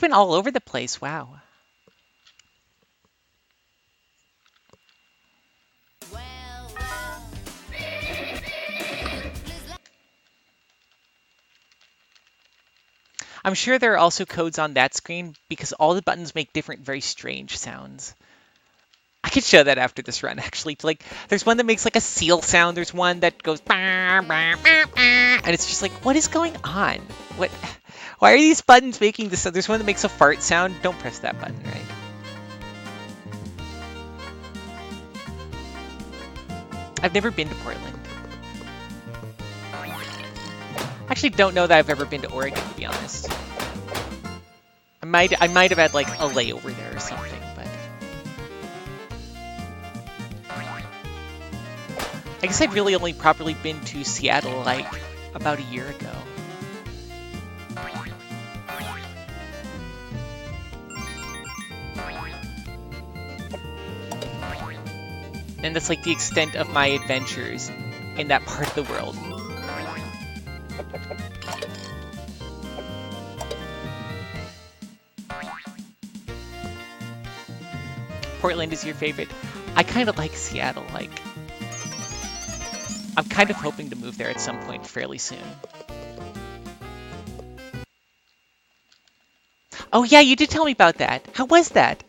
been all over the place. Wow. I'm sure there are also codes on that screen because all the buttons make different, very strange sounds. I could show that after this run, actually. Like, there's one that makes like a seal sound. There's one that goes, bah, bah, bah, bah, and it's just like, what is going on? What? Why are these buttons making this? There's one that makes a fart sound. Don't press that button, right? I've never been to Portland. I actually don't know that I've ever been to Oregon, to be honest. I might have had like a layover there or something, but I guess I've really only properly been to Seattle like about a year ago. And that's like the extent of my adventures in that part of the world. Portland is your favorite. I kind of like Seattle. Like, I'm kind of hoping to move there at some point fairly soon. Oh yeah, you did tell me about that. How was that?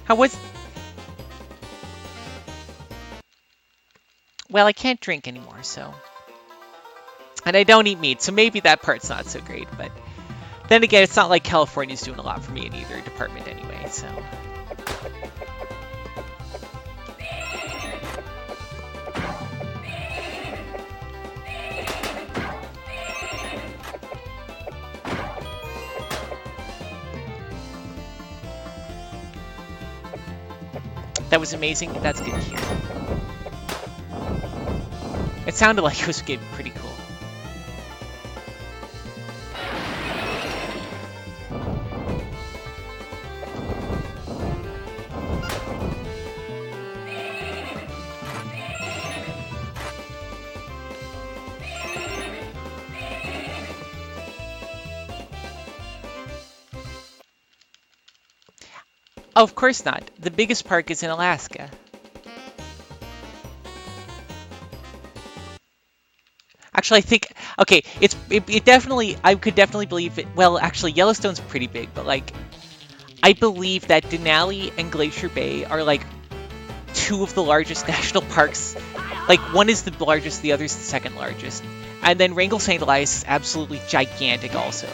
How was... Well, I can't drink anymore, so... And I don't eat meat, so maybe that part's not so great, but... Then again, it's not like California's doing a lot for me in either department anyway, so... That was amazing. That's good to hear. It sounded like it was getting pretty cool. Oh, of course not. The biggest park is in Alaska. Actually, I think, okay, it definitely, I could definitely believe it. Well, actually, Yellowstone's pretty big, but like, I believe that Denali and Glacier Bay are like two of the largest national parks. Like, one is the largest, the other is the second largest. And then Wrangell St. Elias is absolutely gigantic also.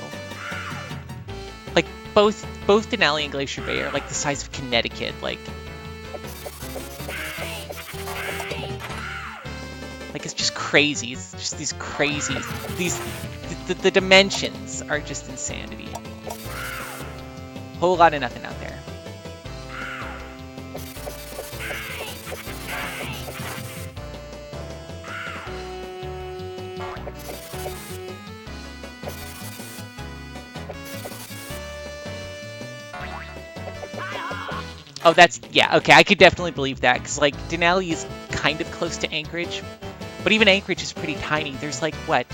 Like, both Denali and Glacier Bay are like the size of Connecticut, like it's just crazy. It's just these crazy, the dimensions are just insanity. Whole lot of nothing out there. Oh, that's, yeah, okay, I could definitely believe that, because, like, Denali is kind of close to Anchorage, but even Anchorage is pretty tiny. There's, like, what,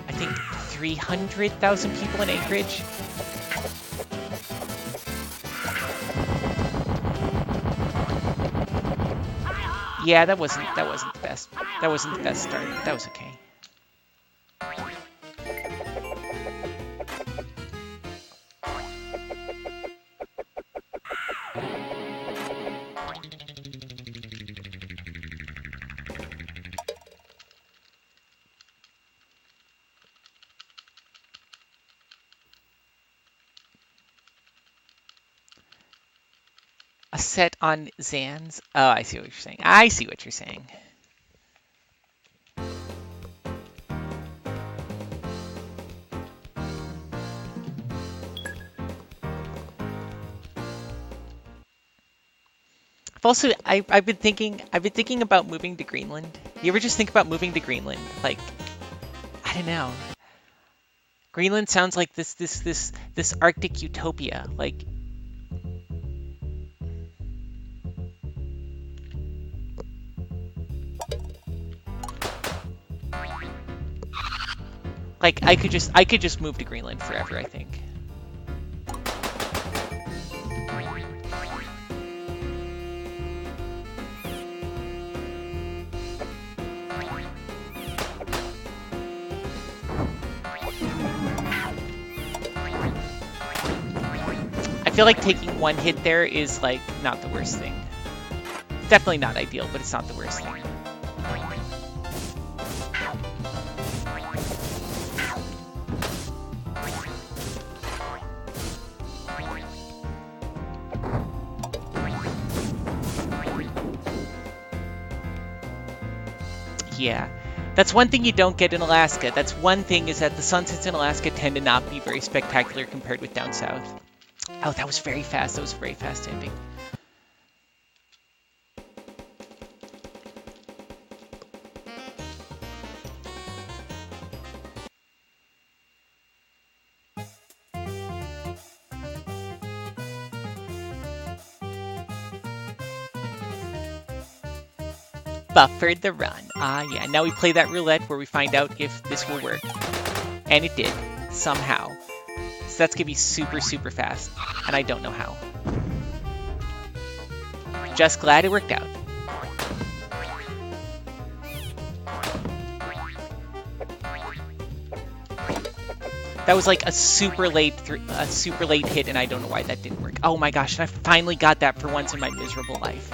I think 300,000 people in Anchorage? Yeah, that wasn't the best. That wasn't the best start, but that was okay. A set on Zan's? Oh, I see what you're saying. I see what you're saying. I've been thinking about moving to Greenland. You ever just think about moving to Greenland? Like, I don't know. Greenland sounds like this Arctic utopia. Like I could just move to Greenland forever, I think. feel like taking one hit there is, like, not the worst thing. Definitely not ideal, but it's not the worst thing. Yeah. That's one thing you don't get in Alaska. That's one thing, is that the sunsets in Alaska tend to not be very spectacular compared with down south. Oh, that was very fast. That was a very fast ending. Buffered the run. Ah, yeah. Now we play that roulette where we find out if this will work. And it did, somehow. So that's gonna be super, super fast. And I don't know how. Just glad it worked out. That was like a super late hit, and I don't know why that didn't work. Oh my gosh, and I finally got that for once in my miserable life.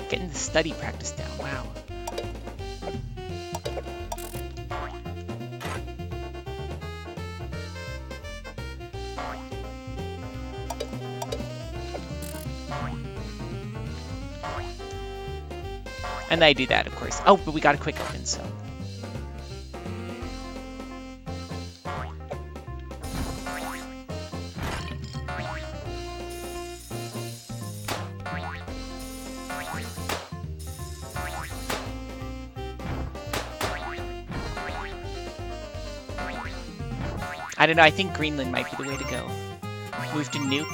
Getting the study practice down, wow. And I do that, of course. Oh, but we got a quick open, so. I don't know, I think Greenland might be the way to go. Move to nuke.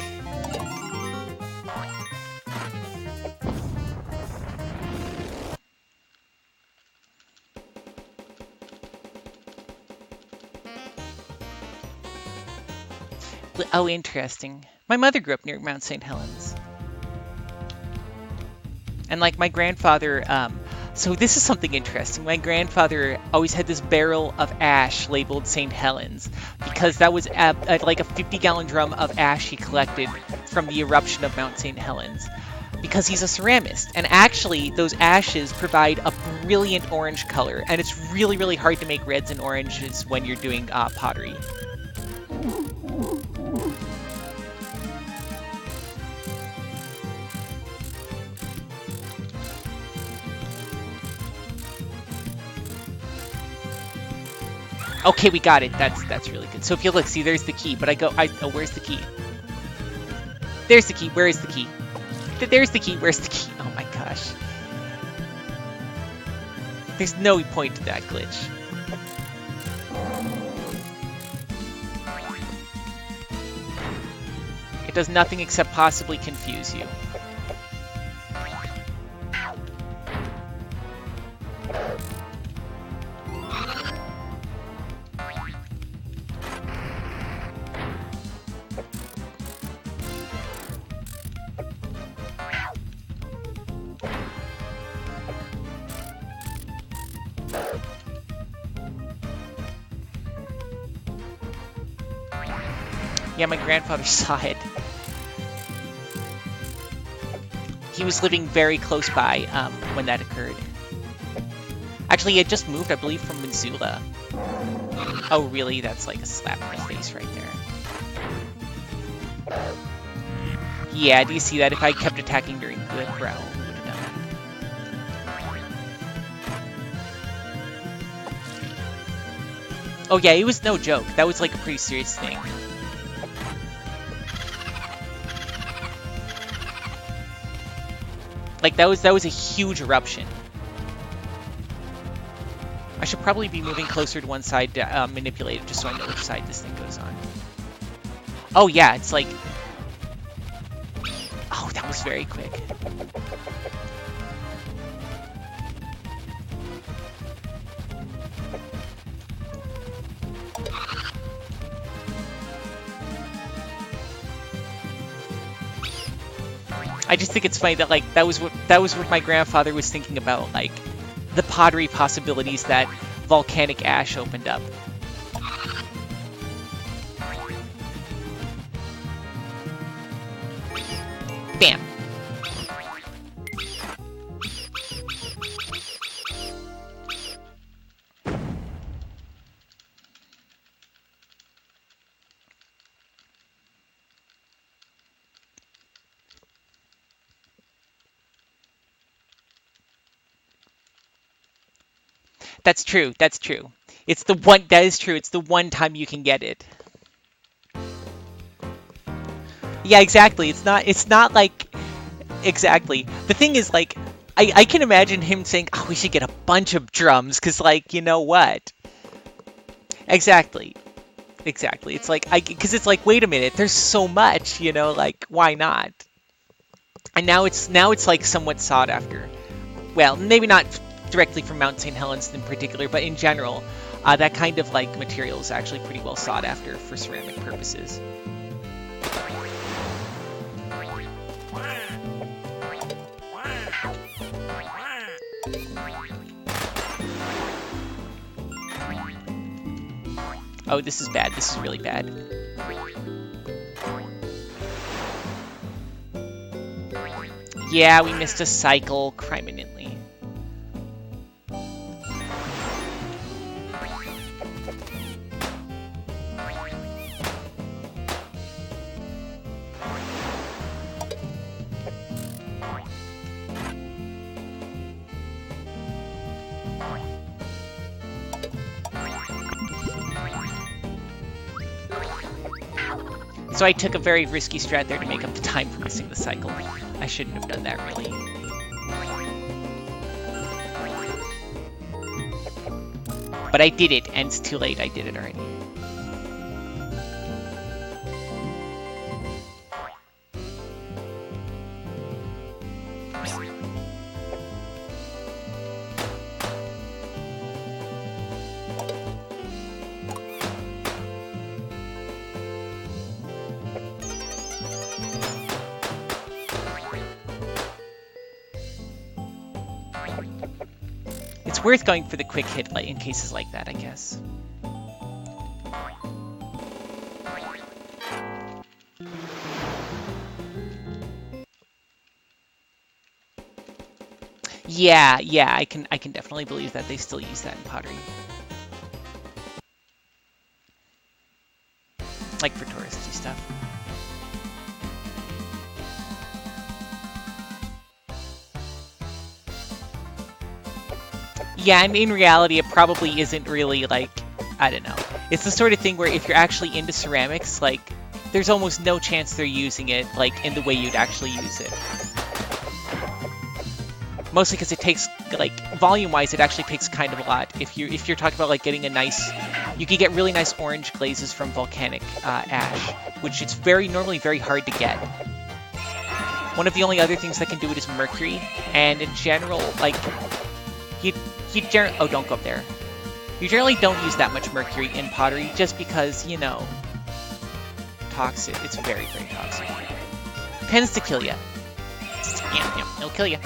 Oh, interesting. My mother grew up near Mount St. Helens. And like my grandfather, so this is something interesting. My grandfather always had this barrel of ash labeled St. Helens because that was like a 50-gallon drum of ash he collected from the eruption of Mount St. Helens, because he's a ceramist. And actually, those ashes provide a brilliant orange color, and it's really, really hard to make reds and oranges when you're doing pottery. Okay, we got it. That's really good. So if you look, see, there's the key. But oh, where's the key? There's the key. Where is the key? There's the key. Where's the key? Oh my gosh. There's no point to that glitch. It does nothing except possibly confuse you. Yeah, my grandfather saw it. He was living very close by when that occurred. Actually, he had just moved, I believe, from Missoula. Oh, really? That's like a slap in the face right there. Yeah, do you see that? If I kept attacking during good row, we would have done that. Oh yeah, it was no joke. That was like a pretty serious thing. Like, that was a huge eruption. I should probably be moving closer to one side to manipulate it, just so I know which side this thing goes on. Oh yeah, it's like... Oh, that was very quick. I just think it's funny that like that was what my grandfather was thinking about, like the pottery possibilities that volcanic ash opened up. Bam. That's true. That's true. It's the one that is true. It's the one time you can get it. Yeah, exactly. It's not like exactly. The thing is like I can imagine him saying, "Oh, we should get a bunch of drums cuz like, you know what?" Exactly. Exactly. It's like cuz it's like, "Wait a minute. There's so much, you know, like why not?" And now it's like somewhat sought after. Well, maybe not directly from Mount St. Helens in particular, but in general, that kind of like material is actually pretty well sought after for ceramic purposes. Oh, this is bad. This is really bad. Yeah, we missed a cycle criminally. So I took a very risky strat there to make up the time for missing the cycle. I shouldn't have done that, really. But I did it, and it's too late. I did it already. It's worth going for the quick hit in cases like that, I guess. Yeah, I can definitely believe that they still use that in pottery. Like for touristy stuff. Yeah, and in reality, it probably isn't really, like, I don't know. It's the sort of thing where if you're actually into ceramics, like, there's almost no chance they're using it, like, in the way you'd actually use it. Mostly because it takes, like, volume-wise, it actually takes kind of a lot. If you're talking about, like, getting a nice... You can get really nice orange glazes from volcanic ash, which it's normally very hard to get. One of the only other things that can do it is mercury, and in general, like... Oh, don't go up there. You generally don't use that much mercury in pottery just because, you know, toxic. It's very, very toxic. Tends to kill you. Yeah, it'll kill you.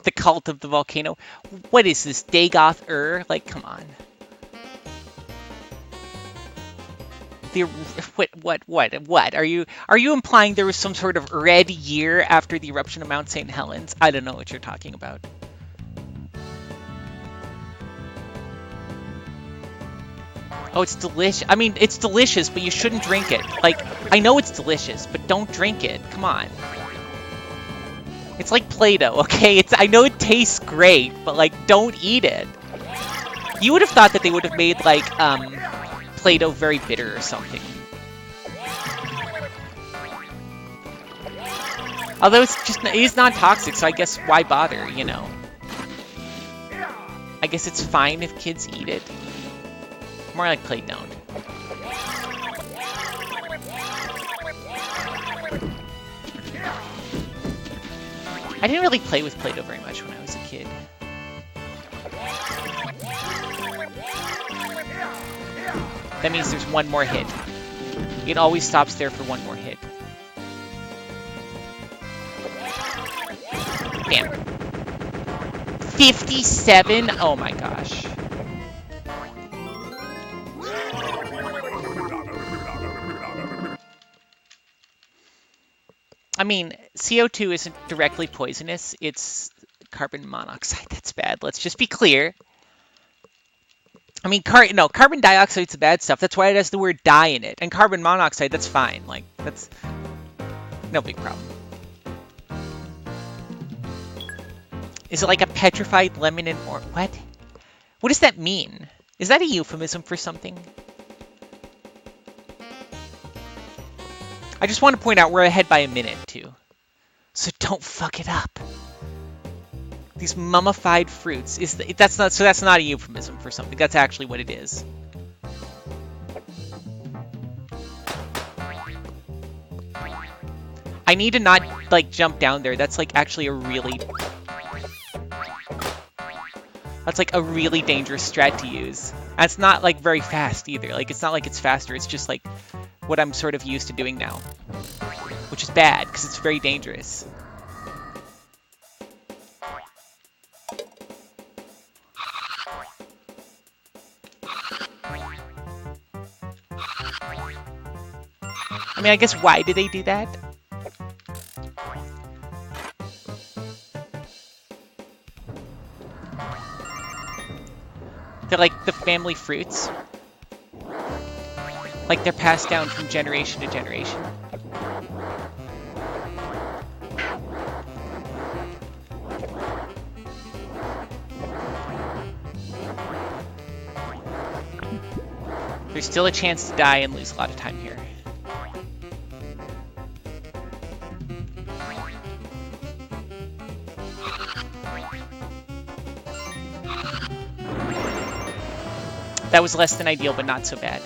The cult of the volcano. What is this, Dagoth-Ur? Like, come on. What? Are you implying there was some sort of red year after the eruption of Mount St. Helens? I don't know what you're talking about. Oh, it's delicious. I mean, it's delicious, but you shouldn't drink it. Like, I know it's delicious, but don't drink it. Come on. It's like Play-Doh, okay? I know it tastes great, but, like, don't eat it. You would have thought that they would have made, like, Play-Doh very bitter or something. Although it is non-toxic, so I guess why bother, you know? I guess it's fine if kids eat it. More like play don't. I didn't really play with Play-Doh very much when I was a kid. That means there's one more hit. It always stops there for one more hit. Damn. 57? Oh my gosh. I mean, CO2 isn't directly poisonous. It's carbon monoxide that's bad. Let's just be clear. I mean, carbon dioxide's the bad stuff. That's why it has the word die in it. And carbon monoxide, that's fine. Like, that's no big problem. Is it like a petrified lemon and or what? What does that mean? Is that a euphemism for something? I just want to point out we're ahead by a minute, too. So don't fuck it up. These mummified fruits that's not a euphemism for something. That's actually what it is. I need to not like jump down there. That's like actually a really dangerous strat to use. And it's not like very fast either. Like it's not like it's faster. It's just like what I'm sort of used to doing now, which is bad because it's very dangerous. I mean, I guess why do they do that? They're like the family fruits. Like they're passed down from generation to generation. There's still a chance to die and lose a lot of time here. That was less than ideal, but not so bad.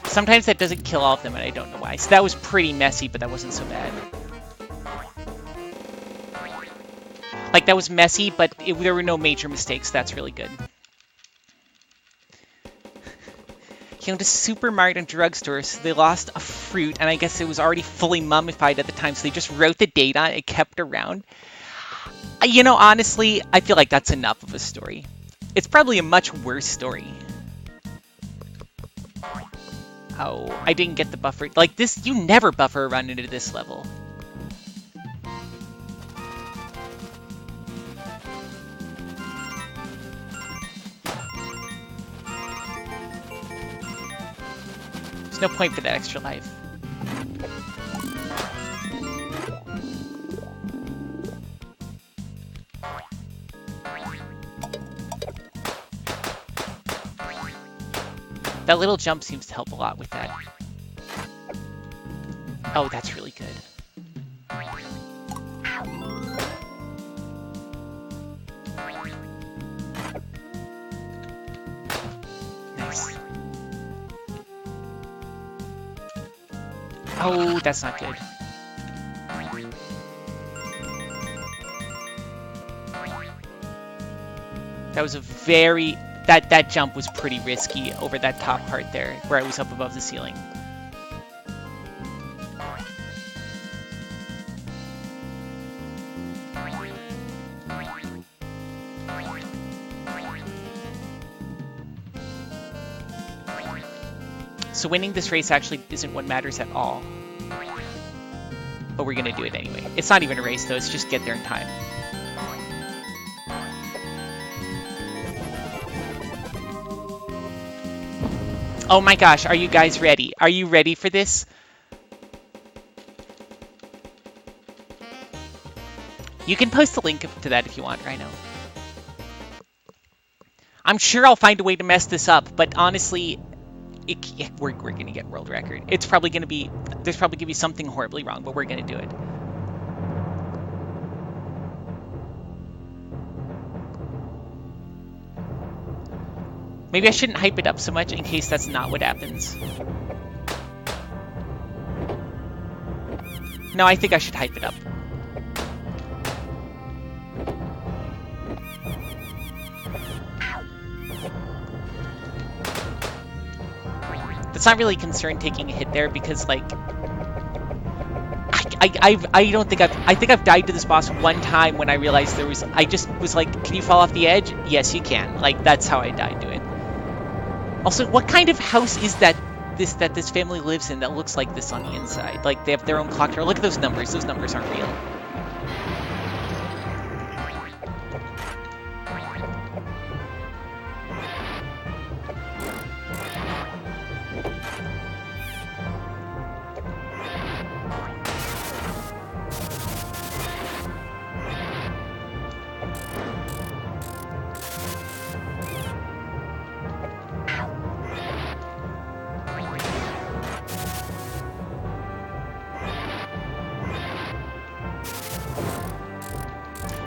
Sometimes that doesn't kill all of them, and I don't know why. So that was pretty messy, but that wasn't so bad. Like, that was messy, but there were no major mistakes. That's really good. You know, the supermarket and drugstore, so they lost a fruit, and I guess it was already fully mummified at the time, so they just wrote the date on it and kept it around. You know, honestly, I feel like that's enough of a story. It's probably a much worse story. Oh, I didn't get the buffer. Like this, you never buffer a run into this level. There's no point for that extra life. That little jump seems to help a lot with that. Oh, that's really good. Nice. Oh, that's not good. That was a very... That jump was pretty risky over that top part there, where I was up above the ceiling. So winning this race actually isn't what matters at all. But we're gonna do it anyway. It's not even a race though, it's just get there in time. Oh my gosh, are you guys ready? Are you ready for this? You can post a link to that if you want, Rhino. I'm sure I'll find a way to mess this up, but honestly, we're going to get world record. It's probably going to be, there's probably going to be something horribly wrong, but we're going to do it. Maybe I shouldn't hype it up so much in case that's not what happens. No, I think I should hype it up. It's not really a concern taking a hit there because, like, I don't think I think I've died to this boss one time when I realized I just was like, can you fall off the edge? Yes, you can. Like, that's how I died to it. Also, what kind of house is that this family lives in that looks like this on the inside? Like, they have their own clock tower. Look at those numbers. Those numbers aren't real.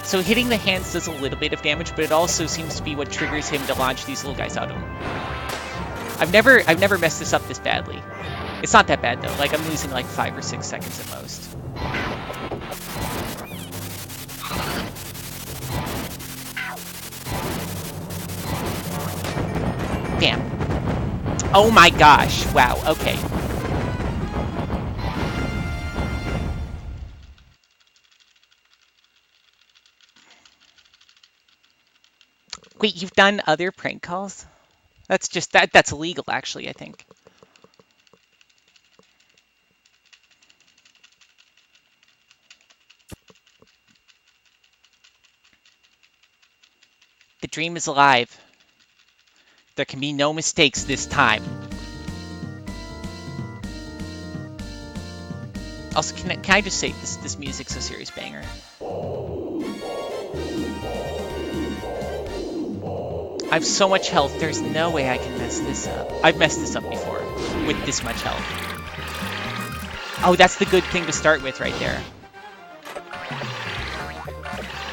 So hitting the hands does a little bit of damage, but it also seems to be what triggers him to launch these little guys out of him. I've never messed this up this badly. It's not that bad though. Like, I'm losing like 5 or 6 seconds at most. Damn. Oh my gosh. Wow. Okay. Wait, you've done other prank calls? That's just that's illegal actually, I think. The dream is alive. There can be no mistakes this time. Also, can I just say this music's a serious banger. I have so much health, there's no way I can mess this up. I've messed this up before, with this much health. Oh, that's the good thing to start with right there.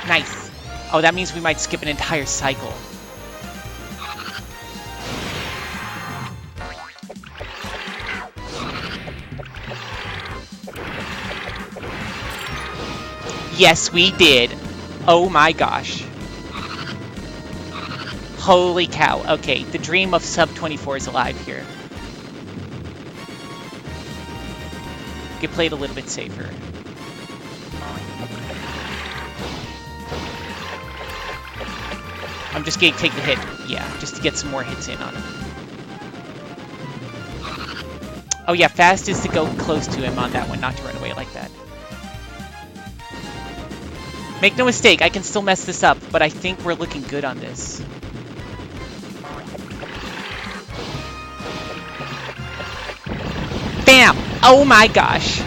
Nice. Oh, that means we might skip an entire cycle. Yes, we did. Oh my gosh. Holy cow. Okay, the dream of sub 24 is alive here. Get played a little bit safer. I'm just going to take the hit. Yeah, just to get some more hits in on him. Oh yeah, fast is to go close to him on that one, not to run away like that. Make no mistake, I can still mess this up, but I think we're looking good on this. Bam! Oh my gosh.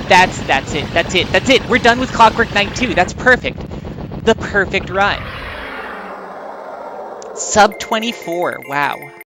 That's it. We're done with Clockwork Knight 2. That's perfect. The perfect run. Sub 24. Wow.